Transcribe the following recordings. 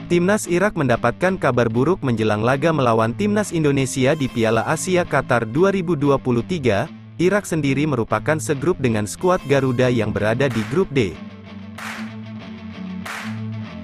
Timnas Irak mendapatkan kabar buruk menjelang laga melawan Timnas Indonesia di Piala Asia Qatar 2023. Irak sendiri merupakan segrup dengan skuad Garuda yang berada di grup D.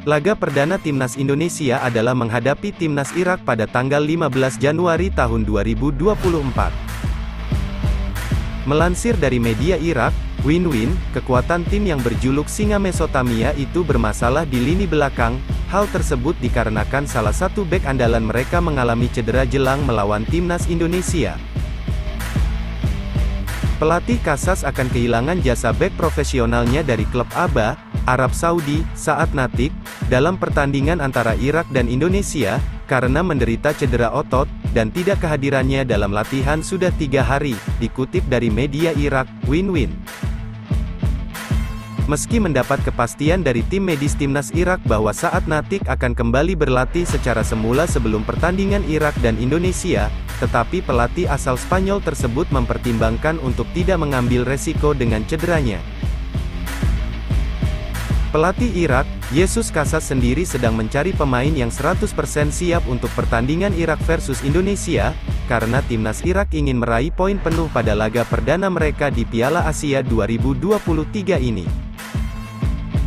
Laga perdana Timnas Indonesia adalah menghadapi Timnas Irak pada tanggal 15 Januari tahun 2024. Melansir dari media Irak, Win-Win, kekuatan tim yang berjuluk Singa Mesopotamia itu bermasalah di lini belakang. Hal tersebut dikarenakan salah satu bek andalan mereka mengalami cedera jelang melawan Timnas Indonesia. Pelatih Casas akan kehilangan jasa bek profesionalnya dari klub ABA, Arab Saudi, Saat Natik, dalam pertandingan antara Irak dan Indonesia, karena menderita cedera otot, dan tidak kehadirannya dalam latihan sudah 3 hari, dikutip dari media Irak, Win-Win. Meski mendapat kepastian dari tim medis Timnas Irak bahwa Saat Natik akan kembali berlatih secara semula sebelum pertandingan Irak dan Indonesia, tetapi pelatih asal Spanyol tersebut mempertimbangkan untuk tidak mengambil resiko dengan cederanya. Pelatih Irak, Jesus Casas sendiri sedang mencari pemain yang 100% siap untuk pertandingan Irak versus Indonesia, karena Timnas Irak ingin meraih poin penuh pada laga perdana mereka di Piala Asia 2023 ini.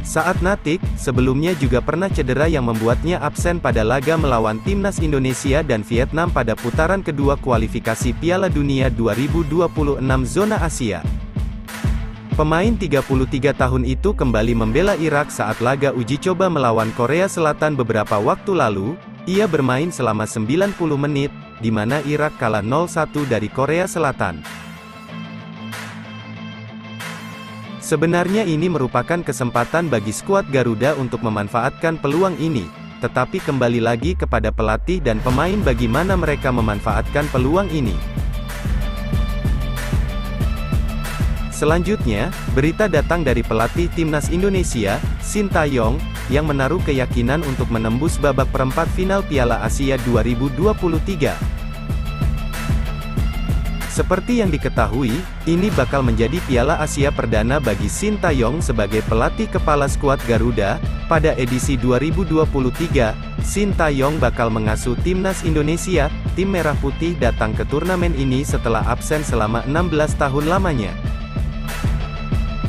Saat Natik, sebelumnya juga pernah cedera yang membuatnya absen pada laga melawan Timnas Indonesia dan Vietnam pada putaran kedua kualifikasi Piala Dunia 2026 zona Asia. Pemain 33 tahun itu kembali membela Irak saat laga uji coba melawan Korea Selatan beberapa waktu lalu. Ia bermain selama 90 menit, di mana Irak kalah 0-1 dari Korea Selatan. Sebenarnya ini merupakan kesempatan bagi skuad Garuda untuk memanfaatkan peluang ini, tetapi kembali lagi kepada pelatih dan pemain bagaimana mereka memanfaatkan peluang ini. Selanjutnya, berita datang dari pelatih Timnas Indonesia, Sintayong, yang menaruh keyakinan untuk menembus babak perempat final Piala Asia 2023. Seperti yang diketahui, ini bakal menjadi Piala Asia perdana bagi Sintayong sebagai pelatih kepala skuad Garuda. Pada edisi 2023, Sintayong bakal mengasuh Timnas Indonesia. Tim Merah Putih datang ke turnamen ini setelah absen selama 16 tahun lamanya.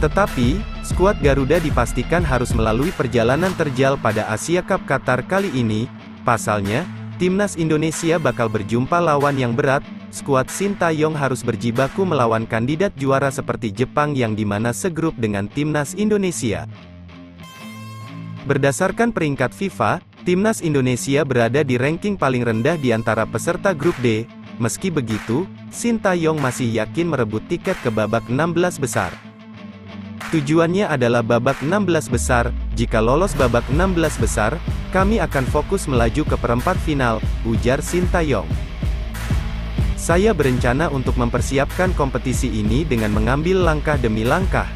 Tetapi, skuad Garuda dipastikan harus melalui perjalanan terjal pada Asia Cup Qatar kali ini. Pasalnya, Timnas Indonesia bakal berjumpa lawan yang berat. Skuad Sintayong harus berjibaku melawan kandidat juara seperti Jepang yang dimana segrup dengan Timnas Indonesia. Berdasarkan peringkat FIFA, Timnas Indonesia berada di ranking paling rendah di antara peserta grup D. Meski begitu, Sintayong masih yakin merebut tiket ke babak 16 besar. Tujuannya adalah babak 16 besar. Jika lolos babak 16 besar, kami akan fokus melaju ke perempat final, ujar Sintayong. Saya berencana untuk mempersiapkan kompetisi ini dengan mengambil langkah demi langkah.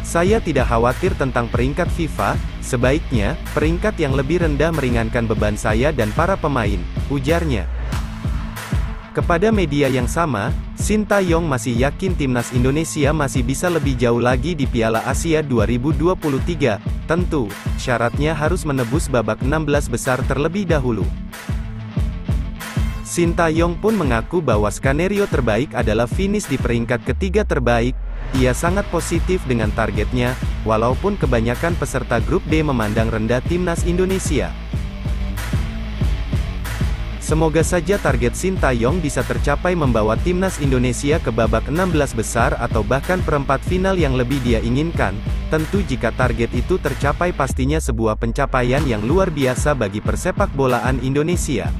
Saya tidak khawatir tentang peringkat FIFA, sebaiknya, peringkat yang lebih rendah meringankan beban saya dan para pemain, ujarnya. Kepada media yang sama, Sintayong masih yakin Timnas Indonesia masih bisa lebih jauh lagi di Piala Asia 2023, tentu, syaratnya harus menebus babak 16 besar terlebih dahulu. Sintayong pun mengaku bahwa skenario terbaik adalah finish di peringkat ketiga terbaik. Ia sangat positif dengan targetnya, walaupun kebanyakan peserta grup D memandang rendah Timnas Indonesia. Semoga saja target Sintayong bisa tercapai membawa Timnas Indonesia ke babak 16 besar atau bahkan perempat final yang lebih dia inginkan. Tentu jika target itu tercapai pastinya sebuah pencapaian yang luar biasa bagi persepakbolaan Indonesia.